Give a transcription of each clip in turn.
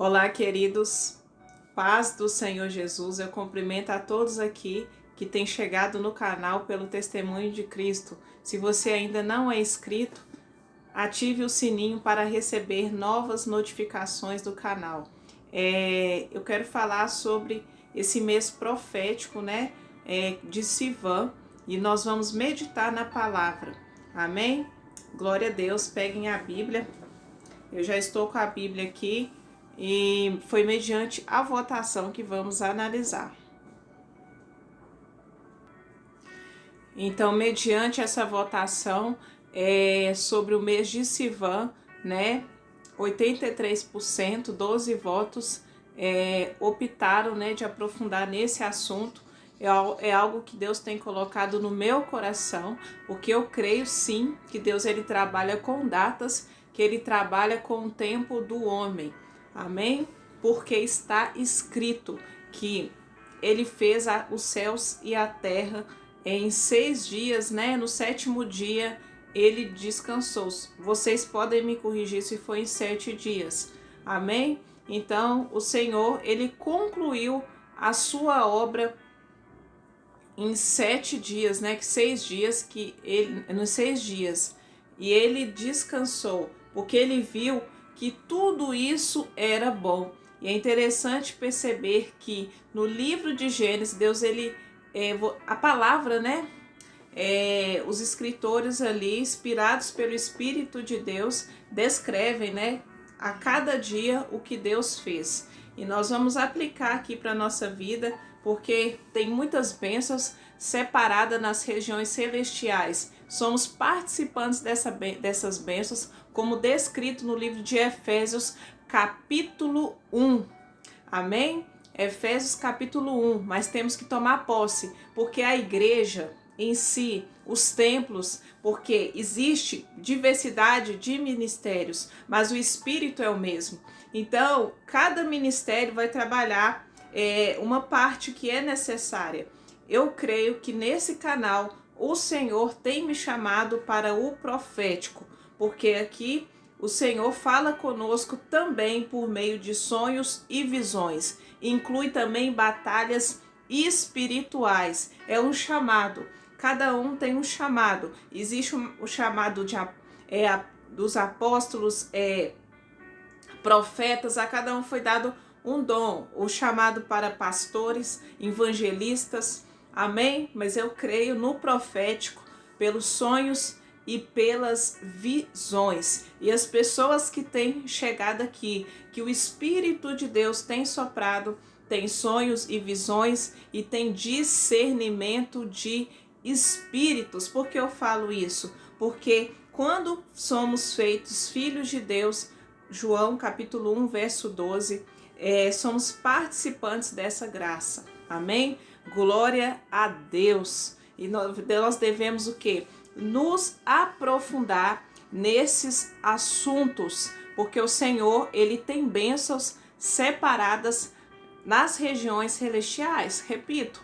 Olá, queridos, paz do Senhor Jesus. Eu cumprimento a todos aqui que têm chegado no canal pelo testemunho de Cristo. Se você ainda não é inscrito, ative o sininho para receber novas notificações do canal. Eu quero falar sobre esse mês profético, de Sivan, e nós vamos meditar na palavra. Amém? Glória a Deus. Peguem a Bíblia. Eu já estou com a Bíblia aqui. E foi mediante a votação que vamos analisar. Então, mediante essa votação sobre o mês de Sivan, 83%, 12 votos optaram de aprofundar nesse assunto. É algo que Deus tem colocado no meu coração, porque eu creio sim que Deus ele trabalha com datas, que ele trabalha com o tempo do homem. Amém? Porque está escrito que ele fez os céus e a terra em 6 dias, No 7º dia ele descansou. Vocês podem me corrigir se foi em 7 dias. Amém? Então o Senhor, ele concluiu a sua obra em 7 dias, Que 6 dias nos 6 dias. E ele descansou, porque ele viu que tudo isso era bom. E é interessante perceber que no livro de Gênesis, Deus, a palavra, os escritores ali, inspirados pelo Espírito de Deus, descrevem, a cada dia o que Deus fez. E nós vamos aplicar aqui para a nossa vida, porque tem muitas bênçãos separadas nas regiões celestiais. Somos participantes dessas bênçãos, como descrito no livro de Efésios, capítulo 1. Amém? Efésios, capítulo 1. Mas temos que tomar posse, porque a igreja em si, os templos, porque existe diversidade de ministérios, mas o Espírito é o mesmo. Então, cada ministério vai trabalhar uma parte que é necessária. Eu creio que nesse canal o Senhor tem me chamado para o profético, porque aqui o Senhor fala conosco também por meio de sonhos e visões. Inclui também batalhas espirituais. É um chamado. Cada um tem um chamado. Existe o chamado dos apóstolos, profetas. A cada um foi dado um dom. O chamado para pastores, evangelistas. Amém? Mas eu creio no profético, pelos sonhos e pelas visões. E as pessoas que têm chegado aqui, que o Espírito de Deus tem soprado, tem sonhos e visões e tem discernimento de espíritos. Por que eu falo isso? Porque quando somos feitos filhos de Deus, João capítulo 1, verso 12, somos participantes dessa graça. Amém? Glória a Deus. E nós devemos o quê? Nos aprofundar nesses assuntos, porque o Senhor, ele tem bênçãos separadas nas regiões celestiais. Repito,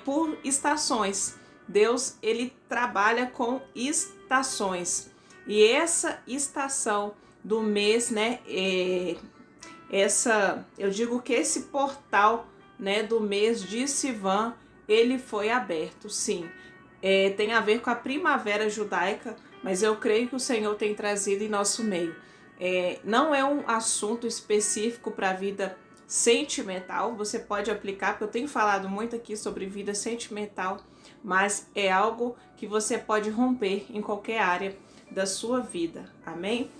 por estações. Deus, ele trabalha com estações. E essa estação do mês, eu digo que esse portal, do mês de Sivan, ele foi aberto, sim. Tem a ver com a primavera judaica, mas eu creio que o Senhor tem trazido em nosso meio. Não é um assunto específico para a vida sentimental, você pode aplicar, porque eu tenho falado muito aqui sobre vida sentimental, mas é algo que você pode romper em qualquer área da sua vida, amém?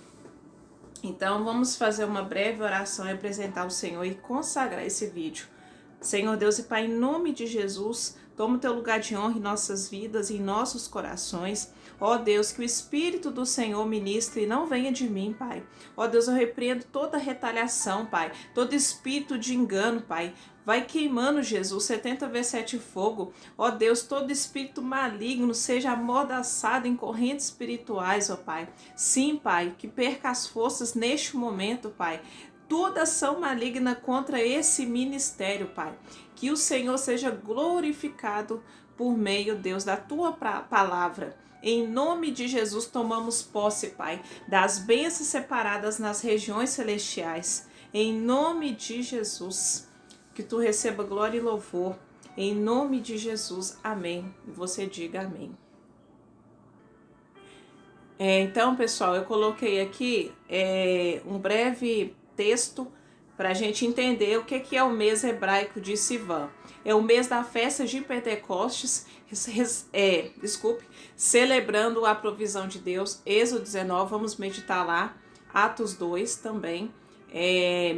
Então vamos fazer uma breve oração e apresentar o Senhor e consagrar esse vídeo. Senhor Deus e Pai, em nome de Jesus, toma o teu lugar de honra em nossas vidas e em nossos corações. Ó Deus, que o Espírito do Senhor ministre e não venha de mim, Pai. Ó Deus, eu repreendo toda retaliação, Pai, todo espírito de engano, Pai. Vai queimando, Jesus, 70 vezes 7 fogo. Ó Deus, todo espírito maligno seja amordaçado em correntes espirituais, ó Pai. Sim, Pai, que perca as forças neste momento, Pai. Toda ação maligna contra esse ministério, Pai. Que o Senhor seja glorificado por meio, Deus, da Tua palavra. Em nome de Jesus, tomamos posse, Pai, das bênçãos separadas nas regiões celestiais. em nome de Jesus. Que tu receba glória e louvor, em nome de Jesus, amém. E você diga amém. Então, pessoal, eu coloquei aqui um breve texto para a gente entender o que é o mês hebraico de Sivan. É o mês da festa de Pentecostes, celebrando a provisão de Deus. Êxodo 19, vamos meditar lá. Atos 2 também.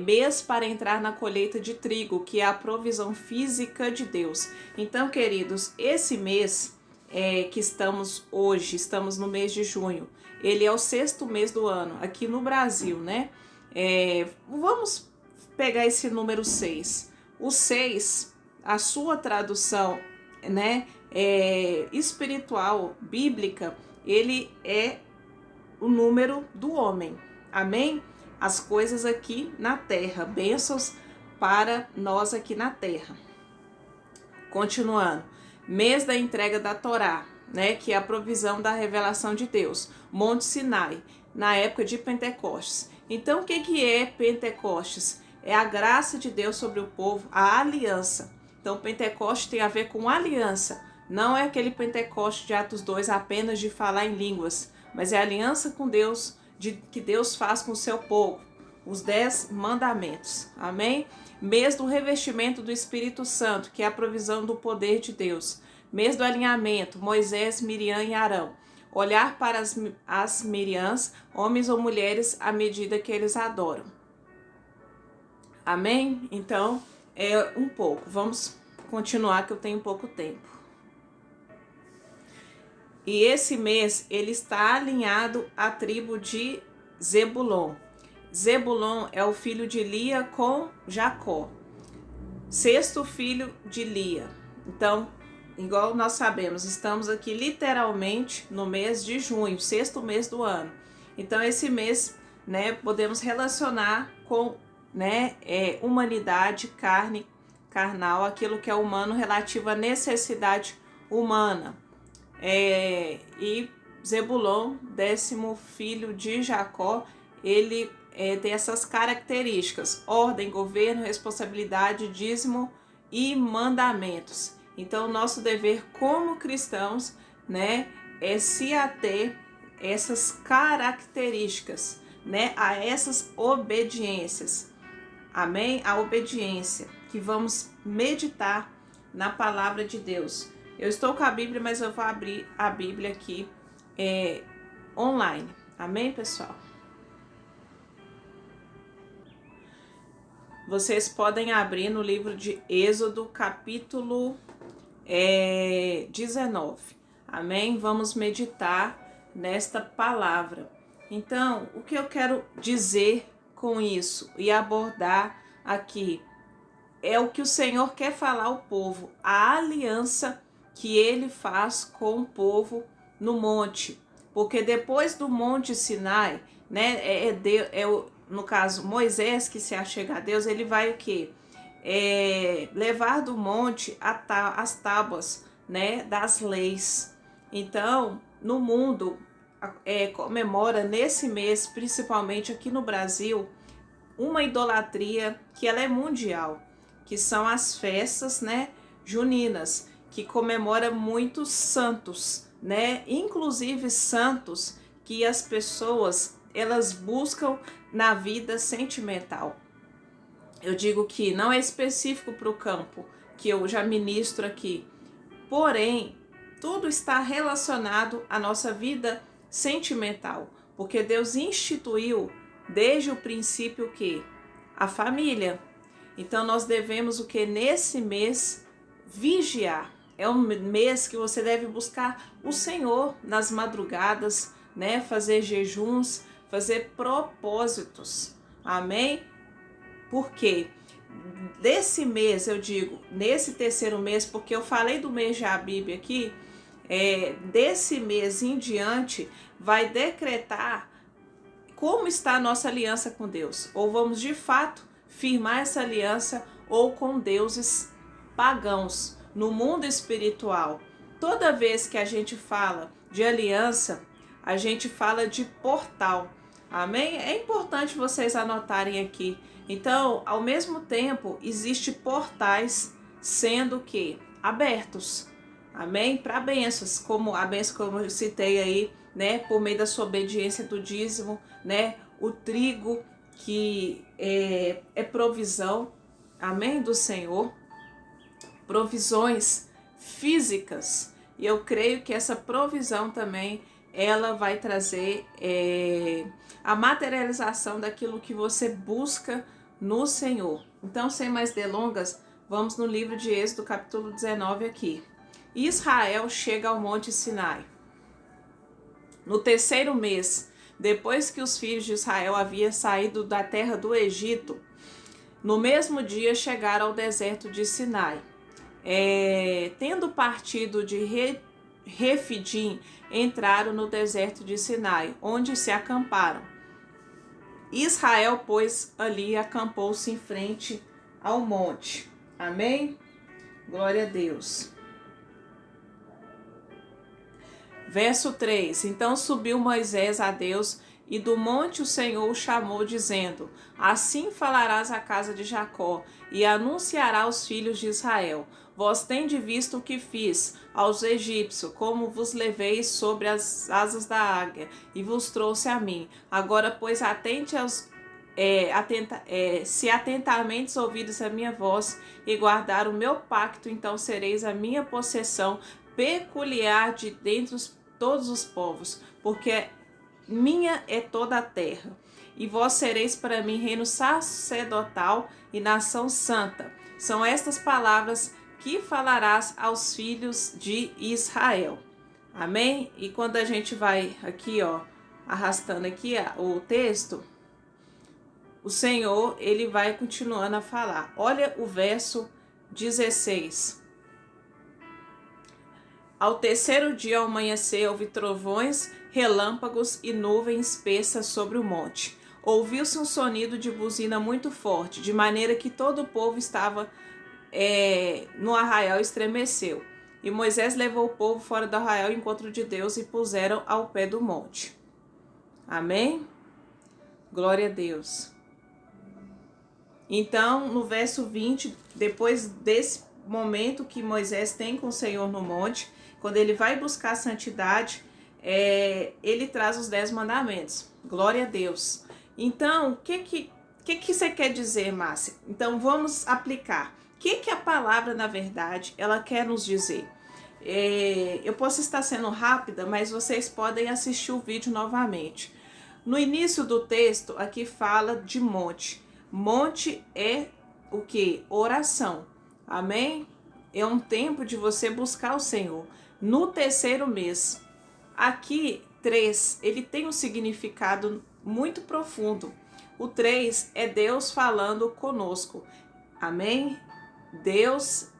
Mês para entrar na colheita de trigo, que é a provisão física de Deus. Então, queridos, esse mês que estamos hoje, estamos no mês de junho, ele é o 6º mês do ano, aqui no Brasil, né? Vamos pegar esse número 6. O 6, a sua tradução, né, espiritual, bíblica, ele é o número do homem, amém? As coisas aqui na terra, bênçãos para nós aqui na terra. Continuando, mês da entrega da Torá, né, que é a provisão da revelação de Deus, Monte Sinai, na época de Pentecostes. Então, o que é Pentecostes? É a graça de Deus sobre o povo, a aliança. Então, Pentecostes tem a ver com aliança. Não é aquele Pentecostes de Atos 2 apenas de falar em línguas, mas é a aliança com Deus, que Deus faz com o seu povo. Os 10 mandamentos. Amém? Mês do revestimento do Espírito Santo, que é a provisão do poder de Deus. Mês do alinhamento, Moisés, Miriam e Arão. Olhar para as Miriãs, homens ou mulheres, à medida que eles adoram. Amém? Então, um pouco. Vamos continuar, que eu tenho pouco tempo. E esse mês, ele está alinhado à tribo de Zebulon. Zebulon é o filho de Lia com Jacó. 6º filho de Lia. Então, igual nós sabemos, estamos aqui literalmente no mês de junho, 6º mês do ano. Então, esse mês, né, podemos relacionar com, né, humanidade, carnal, aquilo que é humano relativo à necessidade humana. E Zebulon, 10º filho de Jacó, ele tem essas características: ordem, governo, responsabilidade, dízimo e mandamentos. Então, nosso dever como cristãos, né, é se ater essas características, né, a essas obediências. Amém? A obediência, que vamos meditar na palavra de Deus. Eu estou com a Bíblia, mas eu vou abrir a Bíblia aqui online. Amém, pessoal? Vocês podem abrir no livro de Êxodo, capítulo 19. Amém? Vamos meditar nesta palavra. Então, o que eu quero dizer com isso e abordar aqui é o que o Senhor quer falar ao povo, a aliança que ele faz com o povo no monte. Porque depois do Monte Sinai, né, no caso Moisés que se achega a Deus, ele vai o quê? Levar do monte as tábuas, né, das leis. Então, no mundo, comemora nesse mês, principalmente aqui no Brasil, uma idolatria que ela é mundial, que são as festas, né, juninas, que comemora muitos santos, né, inclusive santos que as pessoas elas buscam na vida sentimental. Eu digo que não é específico para o campo, que eu já ministro aqui, porém, tudo está relacionado à nossa vida sentimental, porque Deus instituiu desde o princípio que a família. Então nós devemos o que nesse mês vigiar. É um mês que você deve buscar o Senhor nas madrugadas, né? Fazer jejuns, fazer propósitos. Amém? Porque desse mês, eu digo, nesse terceiro mês, porque eu falei do mês de Abib aqui, desse mês em diante, vai decretar como está a nossa aliança com Deus. Ou vamos de fato firmar essa aliança ou com deuses pagãos no mundo espiritual. Toda vez que a gente fala de aliança, a gente fala de portal. Amém? É importante vocês anotarem aqui. Então, ao mesmo tempo, existe portais sendo que abertos. Amém? Para bênçãos, como a bênção como eu citei aí, né, por meio da sua obediência do dízimo, né, o trigo que é provisão, amém, do Senhor, provisões físicas, e eu creio que essa provisão também, ela vai trazer a materialização daquilo que você busca no Senhor. Então, sem mais delongas, vamos no livro de Êxodo, capítulo 19 aqui. Israel chega ao Monte Sinai. No terceiro mês, depois que os filhos de Israel haviam saído da terra do Egito, no mesmo dia chegaram ao deserto de Sinai. Tendo partido de Refidim, entraram no deserto de Sinai, onde se acamparam. Israel, pois, ali acampou-se em frente ao monte. Amém? Glória a Deus. Verso 3: Então subiu Moisés a Deus, e do monte o Senhor o chamou, dizendo: Assim falarás à casa de Jacó, e anunciará aos filhos de Israel: Vós tendes visto o que fiz aos egípcios, como vos levei sobre as asas da águia, e vos trouxe a mim. Agora, pois, se atentamente ouvides a minha voz, e guardar o meu pacto, então sereis a minha possessão peculiar de dentre todos os povos, porque minha é toda a terra. E vós sereis para mim reino sacerdotal e nação santa. São estas palavras que falarás aos filhos de Israel. Amém? E quando a gente vai aqui, ó, arrastando aqui o texto, o Senhor, ele vai continuando a falar. Olha o verso 16. Ao terceiro dia, ao amanhecer, houve trovões, relâmpagos e nuvem espessa sobre o monte. Ouviu-se um sonido de buzina muito forte, de maneira que todo o povo estava no arraial estremeceu. E Moisés levou o povo fora do arraial ao encontro de Deus e puseram ao pé do monte. Amém? Glória a Deus. Então, no verso 20, depois desse momento que Moisés tem com o Senhor no monte, quando ele vai buscar a santidade, ele traz os 10 mandamentos. Glória a Deus. Então, o que você quer dizer, Márcia? Então, vamos aplicar. O que a palavra, na verdade, ela quer nos dizer? Eu posso estar sendo rápida, mas vocês podem assistir o vídeo novamente. No início do texto, aqui fala de monte. Monte é o que? Oração. Amém? É um tempo de você buscar o Senhor. No terceiro mês, aqui 3, ele tem um significado muito profundo. O 3 é Deus falando conosco. Amém? Deus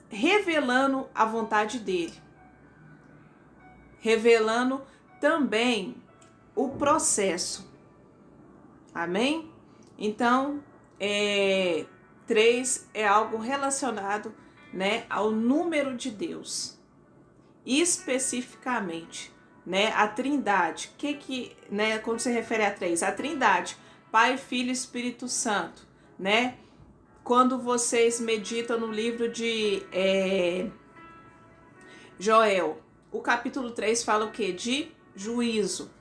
revelando a vontade dele. Revelando também o processo. Amém? Então, 3 é algo relacionado, né, ao número de Deus. Especificamente, né, a Trindade. Né, quando se refere a 3? A Trindade, Pai, Filho e Espírito Santo, né? Quando vocês meditam no livro de Joel, o capítulo 3 fala o quê? De juízo.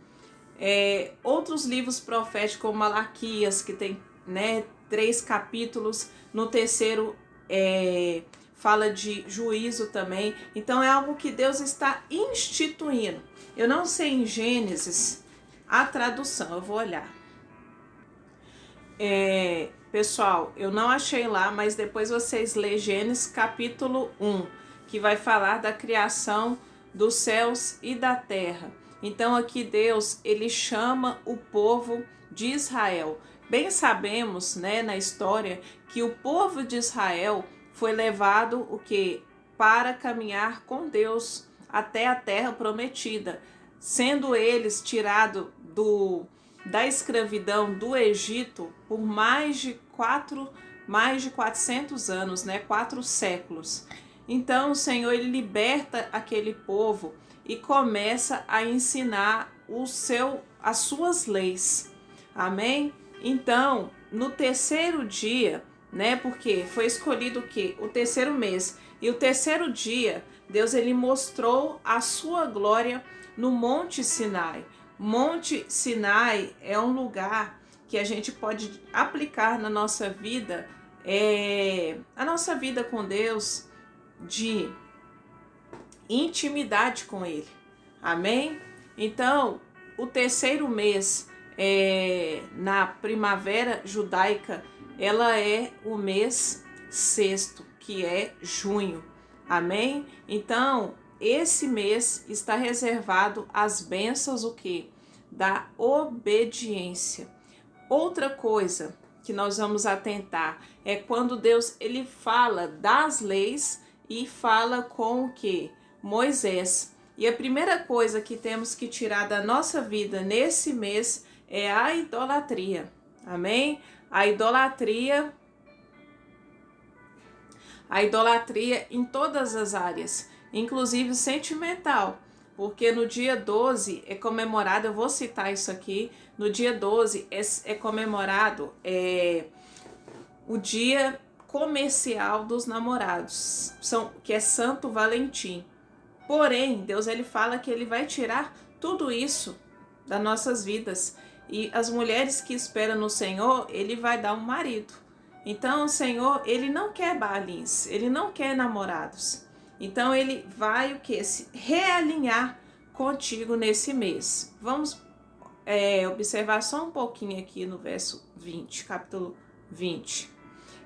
Outros livros proféticos, como Malaquias, que tem, né, 3 capítulos, no terceiro fala de juízo também. Então é algo que Deus está instituindo. Eu não sei em Gênesis a tradução, eu vou olhar. Pessoal, eu não achei lá, mas depois vocês lêem Gênesis capítulo 1, que vai falar da criação dos céus e da terra. Então aqui Deus, ele chama o povo de Israel. Bem sabemos, né, na história, que o povo de Israel foi levado para caminhar com Deus até a terra prometida, sendo eles tirados da escravidão do Egito por mais de 400 anos, né, 4 séculos. Então o Senhor, ele liberta aquele povo e começa a ensinar o seu as suas leis. Amém? Então, no terceiro dia, né? Porque foi escolhido o quê? O terceiro mês. E o terceiro dia, Deus ele mostrou a sua glória no Monte Sinai. Monte Sinai é um lugar que a gente pode aplicar na nossa vida, a nossa vida com Deus, de intimidade com Ele. Amém? Então, o terceiro mês, na primavera judaica, ela é o mês sexto, que é junho. Amém? Então, esse mês está reservado às bênçãos o quê? Da obediência. Outra coisa que nós vamos atentar é quando Deus ele fala das leis e fala com o quê? Moisés. E a primeira coisa que temos que tirar da nossa vida nesse mês é a idolatria. Amém? A idolatria em todas as áreas, inclusive sentimental, porque no dia 12 é comemorado, eu vou citar isso aqui, no dia 12 é comemorado o dia comercial dos namorados, que é Santo Valentim. Porém, Deus ele fala que ele vai tirar tudo isso das nossas vidas, e as mulheres que esperam no Senhor, ele vai dar um marido. Então o Senhor, ele não quer balins, ele não quer namorados. Então ele vai o que? Se realinhar contigo nesse mês. Vamos observar só um pouquinho aqui no verso 20, capítulo 20.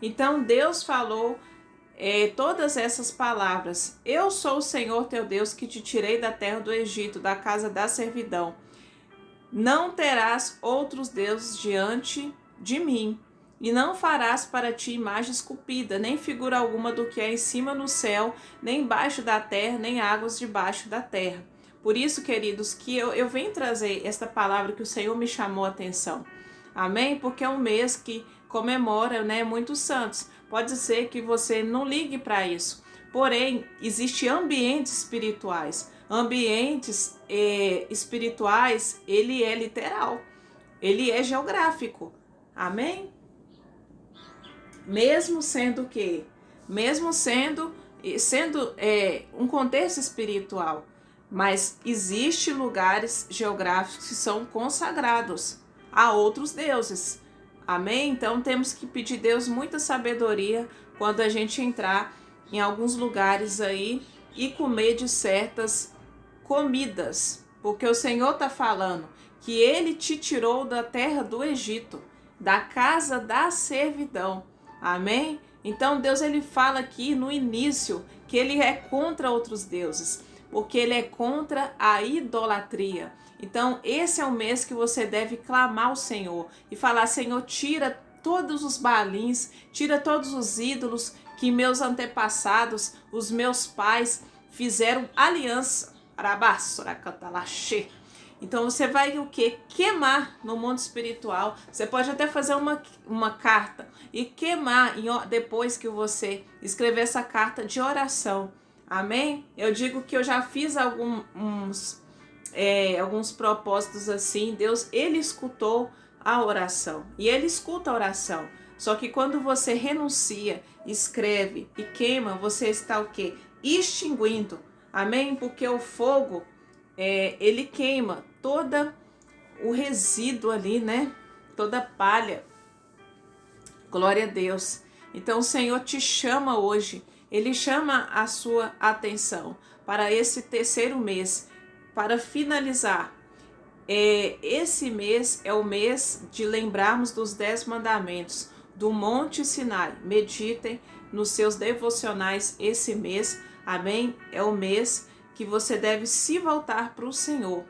Então Deus falou todas essas palavras. Eu sou o Senhor teu Deus que te tirei da terra do Egito, da casa da servidão. Não terás outros deuses diante de mim. E não farás para ti imagem esculpida, nem figura alguma do que é em cima no céu, nem embaixo da terra, nem águas debaixo da terra. Por isso, queridos, que eu venho trazer esta palavra que o Senhor me chamou a atenção. Amém? Porque é um mês que comemora, né, muitos santos. Pode ser que você não ligue para isso. Porém, existem ambientes espirituais. Ambientes espirituais, ele é literal. Ele é geográfico. Amém? Mesmo sendo o quê? Mesmo sendo um contexto espiritual, mas existem lugares geográficos que são consagrados a outros deuses. Amém? Então temos que pedir a Deus muita sabedoria quando a gente entrar em alguns lugares aí e comer de certas comidas, porque o Senhor está falando que Ele te tirou da terra do Egito, da casa da servidão. Amém? Então Deus ele fala aqui no início que ele é contra outros deuses, porque ele é contra a idolatria. Então esse é o mês que você deve clamar ao Senhor e falar: Senhor, tira todos os balins, tira todos os ídolos que meus antepassados, os meus pais fizeram aliança. Então você vai o quê? Queimar no mundo espiritual. Você pode até fazer uma carta e queimar depois que você escrever essa carta de oração. Amém? Eu digo que eu já fiz alguns propósitos assim. Deus, ele escutou a oração. E ele escuta a oração. Só que quando você renuncia, escreve e queima, você está o quê? Extinguindo. Amém? Porque o fogo, ele queima toda o resíduo ali, né? Toda a palha. Glória a Deus. Então o Senhor te chama hoje. Ele chama a sua atenção para esse terceiro mês. Para finalizar, esse mês é o mês de lembrarmos dos 10 mandamentos do Monte Sinai. Meditem nos seus devocionais esse mês. Amém? É o mês que você deve se voltar para o Senhor,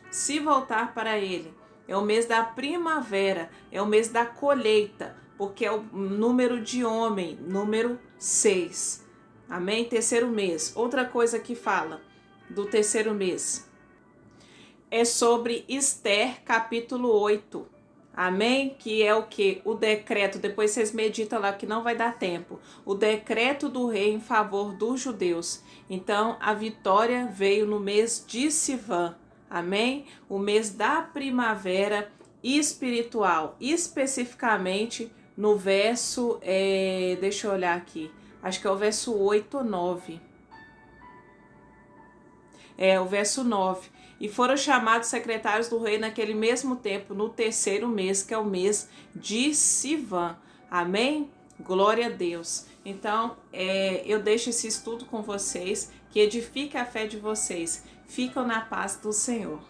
se voltar para Ele. É o mês da primavera, é o mês da colheita, porque é o número de homem, número 6. Amém? Terceiro mês. Outra coisa que fala do terceiro mês é sobre Esther, capítulo 8. Amém? Que é o que? O decreto, depois vocês meditam lá que não vai dar tempo. O decreto do rei em favor dos judeus. Então, a vitória veio no mês de Sivan. Amém? O mês da primavera espiritual, especificamente no verso, deixa eu olhar aqui, acho que é o verso 8 ou 9. O verso 9. E foram chamados secretários do rei naquele mesmo tempo, no terceiro mês, que é o mês de Sivan. Amém? Glória a Deus. Então, eu deixo esse estudo com vocês, que edifique a fé de vocês. Ficam na paz do Senhor.